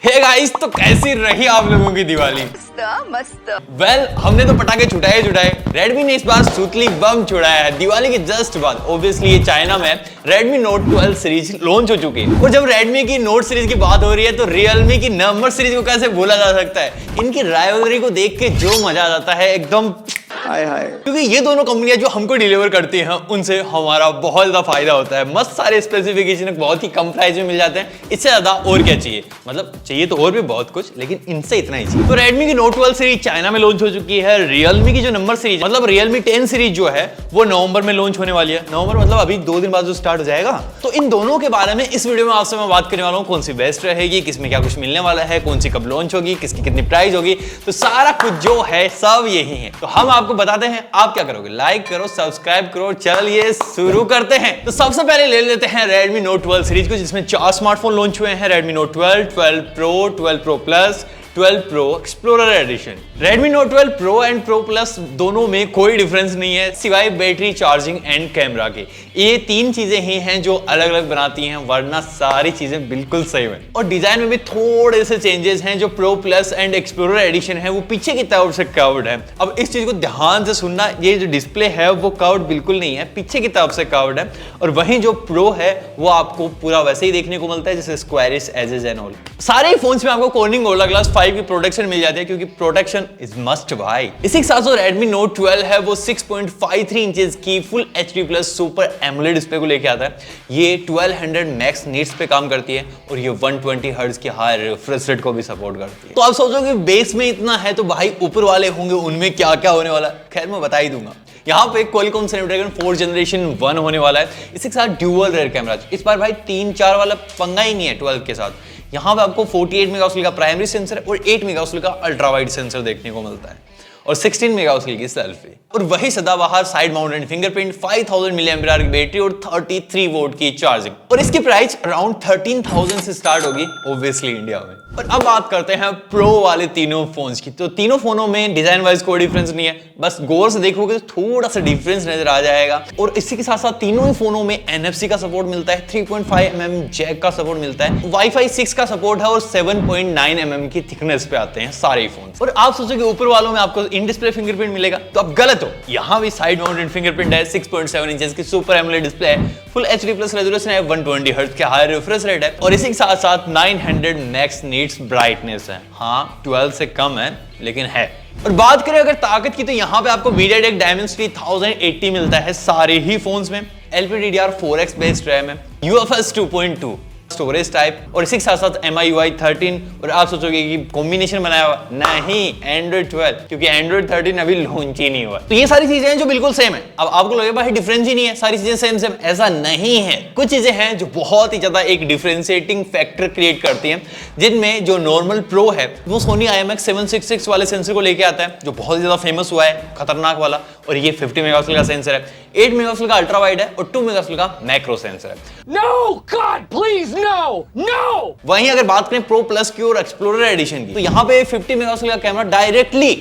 Hey guys, तो कैसी रही आप लोगों की दिवाली? मस्त। हमने तो पटाखे छुटाए। Redmi ने इस बार सूतली बम छुड़ाया है दिवाली के जस्ट बाद। ऑब्वियसली ये चाइना में Redmi Note 12 सीरीज लॉन्च हो चुकी है। और जब Redmi की Note सीरीज की बात हो रही है तो Realme की नंबर सीरीज को कैसे भूला जा सकता है। इनकी राइवलरी को देख के जो मजा आ जाता है एकदम हाय हाय, क्योंकि ये दोनों कंपनियां जो हमको डिलीवर करती हैं उनसे हमारा बहुत ज्यादा फायदा होता है। मस्त सारे स्पेसिफिकेशन बहुत ही कम प्राइस में मिल जाते हैं। इससे ज्यादा और क्या चाहिए, मतलब चाहिए तो और भी बहुत कुछ, लेकिन इनसे इतना ही चाहिए। तो Redmi की Note 12 सीरीज चाइना में लॉन्च हो चुकी है। Realme की जो नंबर सीरीज मतलब Realme 10 सीरीज जो है वो नवंबर में लॉन्च होने वाली है। नवंबर मतलब अभी 2 दिन बाद जो स्टार्ट हो जाएगा। तो इन दोनों के बारे में इस वीडियो में आपसे मैं बात करने वाला हूँ। कौन सी बेस्ट रहेगी, किसमें क्या कुछ मिलने वाला है, कौन सी कब लॉन्च होगी, किसकी कितनी प्राइस होगी, तो सारा कुछ जो है सब यही है। तो हम आपको बताते हैं, आप क्या करोगे, लाइक करो, सब्सक्राइब करो। चलिए शुरू करते हैं। तो सबसे पहले ले लेते हैं Redmi Note 12 सीरीज को, जिसमें 4 स्मार्टफोन लॉन्च हुए हैं। Redmi Note 12, 12 Pro, 12 Pro Plus, 12 Pro Explorer Edition। Redmi Note 12 Pro and Pro Plus दोनों में कोई डिफरेंस नहीं है सिवाय बैटरी, चार्जिंग एंड कैमरा के। ये तीन चीजें ही हैं जो अलग अलग बनाती हैं, वरना सारी चीजें बिल्कुल सेम है। और डिजाइन में भी थोड़े से चेंजेस हैं। जो Pro Plus and Explorer Edition है वो पीछे की तरफ से कर्व्ड है। अब इस चीज को ध्यान से सुनना, ये जो डिस्प्ले है वो कर्व्ड बिल्कुल नहीं है, पीछे की तरफ से कर्व्ड है। और वहीं जो Pro है वो आपको पूरा वैसे ही देखने को मिलता है जैसे स्क्वायरिश एजेस एंड ऑल। सारे फोन्स में आपको Corning Gorilla Glass 5 की प्रोटेक्शन मिल जाती है, क्योंकि प्रोटेक्शन इज मस्ट भाई। इसी के साथ जो Redmi Note 12 है वो 6.53 इंचेस की full HD plus super AMOLED display को लेके आता है। ये 1200 मैक्स नीट्स पे काम करती है और ये 120 हर्ट्ज की हाई रिफ्रेश रेट को भी सपोर्ट करती है। तो आप सोचोगे बेस में इतना है तो भाई ऊपर वाले होंगे उनमें क्या क्या होने वाला है। खैर मैं बता ही दूंगा। यहाँ पे Qualcomm Snapdragon 4 जनरेशन 1 होने वाला है। इसी के साथ ड्यूअल रेयर कैमरा। इस बार भाई 3-4 वाला पंगा ही नहीं है 12 के साथ। यहाँ पे आपको 48 मेगापिक्सल का प्राइमरी सेंसर और 8 मेगापिक्सल का अल्ट्रा वाइड सेंसर देखने को मिलता है और 16 मेगापिक्सल की सेल्फी। और वही सदाबहार साइड माउंटेड फिंगरप्रिंट, 5000 mAh की बैटरी और 33 वोल्ट की चार्जिंग। और इसकी प्राइस अराउंड 13,000 से स्टार्ट होगी ऑब्वियसली इंडिया में। और अब बात करते हैं प्रो वाले तीनों फोन्स की। तो तीनों फोनों में डिजाइन वाइज कोई डिफरेंस नहीं है, बस गौर से देखोगे तो थोड़ा सा डिफरेंस नजर आ जाएगा। और इसी के साथ साथ तीनों ही फोनों में NFC का सपोर्ट मिलता है, 3.5 mm जैक का सपोर्ट मिलता है, Wi-Fi 6 का सपोर्ट है और 7.9 mm की थिकनेस पे आते हैं सारे फोन। और आप सोचोगे ऊपर वालों में आपको इन डिस्प्ले फिंगरप्रिंट मिलेगा, तो आप गलत हो। यहाँ भी साइड माउंटेड फिंगरप्रिंट है, 6.7 इंचेस की सुपर एमोलेड डिस्प्ले है, फुल HD प्लस रेजोल्यूशन है, 120 हर्ट्ज के हाई रिफ्रेश रेट है और इसी के साथ साथ 900 मैक्स नीट्स ब्राइटनेस है। हाँ 12 से कम है लेकिन है। और बात करें अगर ताकत की, तो यहाँ पे आपको MediaTek Dimensity 1080 मिलता है सारे ही फोन्स में। LPDDR4X बेस्ड रैम है, UFS 2.2 स्टोरेज टाइप और इसी के साथ साथ MIUI 13। और आप सोचोगे कि कॉम्बिनेशन बनाया हुआ, नहीं Android 12, क्योंकि Android 13 अभी लॉन्च ही नहीं हुआ। तो ये सारी चीजें हैं जो बिल्कुल सेम है। अब आपको लगेगा भाई डिफरेंस ही नहीं है, सारी चीजें सेम, ऐसा नहीं है। कुछ चीजें हैं जो बहुत ही ज्यादा एक डिफरेंशिएटिंग फैक्टर क्रिएट करती हैं, जिनमें जो नॉर्मल प्रो है वो Sony IMX766 वाले सेंसर को लेके आता है, जो बहुत ज्यादा फेमस हुआ है, खतरनाक वाला। और ये 50 मेगापिक्सल का सेंसर है, 8 मेगापिक्सल का अल्ट्रा वाइड है और 2 मेगापिक्सल का मैक्रो सेंसर है। No, God, please, no, no! वहीं अगर बात करें प्रो प्लस की और एक्सप्लोरर एडिशन की, तो यहाँ पे 50 मेगापिक्सल का कैमरा डायरेक्टली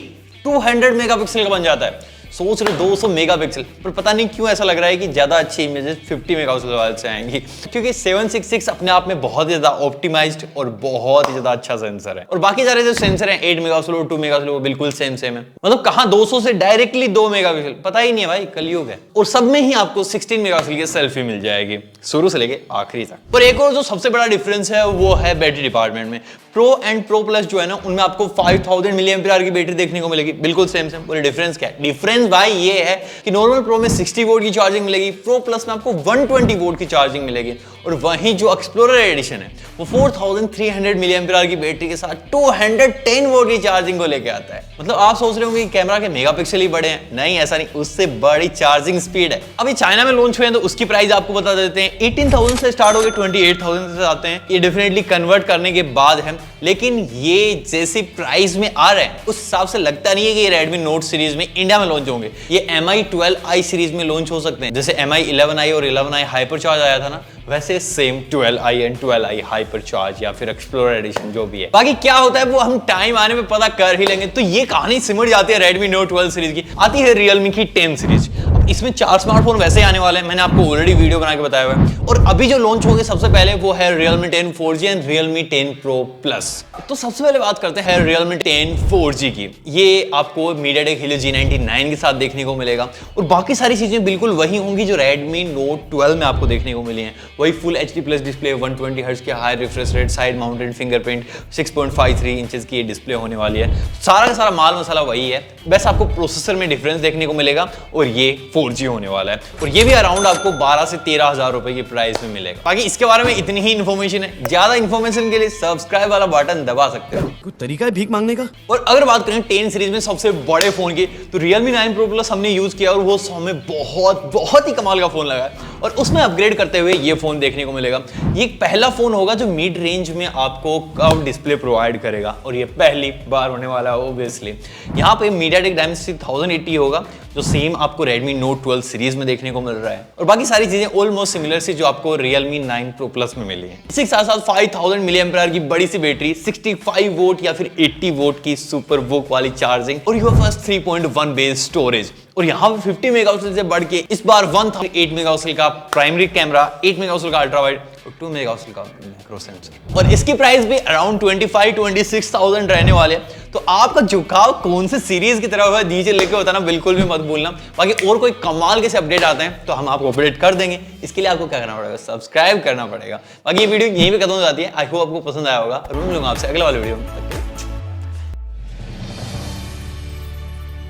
200 मेगापिक्सल का बन जाता है। सोच रहे 200 मेगापिक्सल, पर पता नहीं क्यों ऐसा लग रहा है कि ज्यादा अच्छी इमेजेस 50 मेगापिक्सल वाले से आएंगी, क्योंकि 766 अपने आप में बहुत ज्यादा ऑप्टिमाइज्ड और बहुत ही ज्यादा अच्छा सेंसर है। और बाकी सारे जो सेंसर हैं 8 मेगापिक्सल और 2 मेगापिक्सल वो बिल्कुल सेम है। मतलब कहां 200 से डायरेक्टली 2 मेगापिक्सल, पता ही नहीं है भाई, कलयुग है। और सब में ही आपको 16 मेगापिक्सल की सेल्फी मिल जाएगी शुरू से लेके आखिरी तक। पर एक और जो सबसे बड़ा डिफरेंस है वो है बैटरी डिपार्टमेंट में। प्रो एंड प्रो प्लस जो है ना, उनमें आपको 5000 mAh की बैटरी देखने को मिलेगी, बिल्कुल सेम। और डिफरेंस क्या है? डिफरेंस भाई ये है कि नॉर्मल प्रो में 60 वोल्ट की चार्जिंग मिलेगी, प्रो प्लस में आपको 120 वोल्ट की चार्जिंग मिलेगी। और वहीं जो एक्सप्लोरर एडिशन है वो 4300 mAh की बैटरी के साथ 210 वोल्ट की चार्जिंग को लेके आता है। मतलब आप सोच रहे होंगे कि कैमरा के मेगापिक्सल ही बड़े हैं, नहीं ऐसा नहीं, उससे बड़ी चार्जिंग स्पीड है। अभी चाइना में लॉन्च हुए हैं तो उसकी प्राइस आपको बता देते हैं, 18,000 से स्टार्ट हो गए 28,000 से आते हैं। ये डेफिनेटली कन्वर्ट करने के बाद है, लेकिन ये जैसी प्राइस में आ रहे हैं उस हिसाब से लगता नहीं है कि ये Redmi Note सीरीज में इंडिया में लॉन्च होंगे। ये MI 12i सीरीज में लॉन्च हो सकते हैं, जैसे MI 11i और 11i हाइपर चार्ज आया था ना, वैसे same 12i and 12i hyper charge या फिर एक्सप्लोरर एडिशन जो भी है। बाकी क्या होता है वो हम टाइम आने में पता कर ही लेंगे। तो ये कहानी सिमट जाती है Redmi Note 12 सीरीज की। आती है Realme की 10 सीरीज। इसमें 4 स्मार्टफोन वैसे ही आने वाले हैं, मैंने आपको ऑलरेडी वीडियो बना के बताया हुआ है। और अभी जो लॉन्च होंगे सबसे पहले वो है Realme 10 4G and Realme 10 Pro Plus। तो सबसे पहले बात करते हैं Realme 10 4G की। ये आपको MediaTek Helio G99 के साथ देखने को मिलेगा और बाकी सारी चीजें बिल्कुल वही होंगी जो Redmi Note 12 में आपको देखने को मिली हैं। वही full HD plus display, 120 hertz की high refresh rate, side mounted fingerprint, 6.53 inches की ये डिस्प्ले होने वाली है। सारा का सारा माल मसाला वही है, बस आपको प्रोसेसर में डिफरेंस देखने को मिलेगा और ये 4G होने वाला है और ये भी अराउंड आपको 12 से 13 हजार रुपए की प्राइस में मिलेगा। बाकी इसके बारे में इतनी ही इन्फॉर्मेशन है। ज्यादा इन्फॉर्मेशन के लिए सब्सक्राइब वाला बटन दबा सकते हो। कोई तरीका है भीख मांगने का? और अगर बात करें 10 सीरीज में सबसे बड़े फोन की तो Realme 9 Pro Plus हमने यूज किया और वो हमें बहुत ही कमाल का फोन लगा है और उसमें अपग्रेड करते हुए ये फोन देखने को मिलेगा। ये एक पहला फोन होगा जो मिड रेंज में आपको कर्व डिस्प्ले प्रोवाइड करेगा और ये पहली बार होने वाला है ऑब्वियसली। यहाँ पे MediaTek Dimensity 1080 होगा जो सेम आपको Redmi Note 12 सीरीज में देखने को मिल रहा है और बाकी सारी चीजें ऑलमोस्ट सिमिलर सी जो आपको Realme 9 Pro Plus में मिली है। इसके साथ साथ 5000 mAh की बड़ी सी बैटरी, 65 वोट या फिर 80 वोट की सुपर वोक वाली चार्जिंग और UFS 3.1 बेस स्टोरेज और यहाँ पे 50 मेगापिक्सल से बढ़ के इस बार 8 मेगापिक्सल का प्राइमरी कैमरा, 8 मेगापिक्सल का अल्ट्रा वाइड और 2 मेगापिक्सल का मैक्रो सेंसर और इसकी प्राइस भी अराउंड 25-26,000 रहने वाले हैं। तो आपका झुकाव कौन से सीरीज की तरफ है नीचे लेके बताना बिल्कुल भी मत भूलना। बाकी और कोई कमाल के से अपडेट आते हैं तो हम आपको अपडेट कर देंगे। इसके लिए आपको क्या करना पड़ेगा, सब्सक्राइब करना पड़ेगा। बाकी ये वीडियो यहीं पे खत्म हो जाती है। आई होप आपको पसंद आया होगा और मैं मिलूंगा आपसे अगले वाले वीडियो में।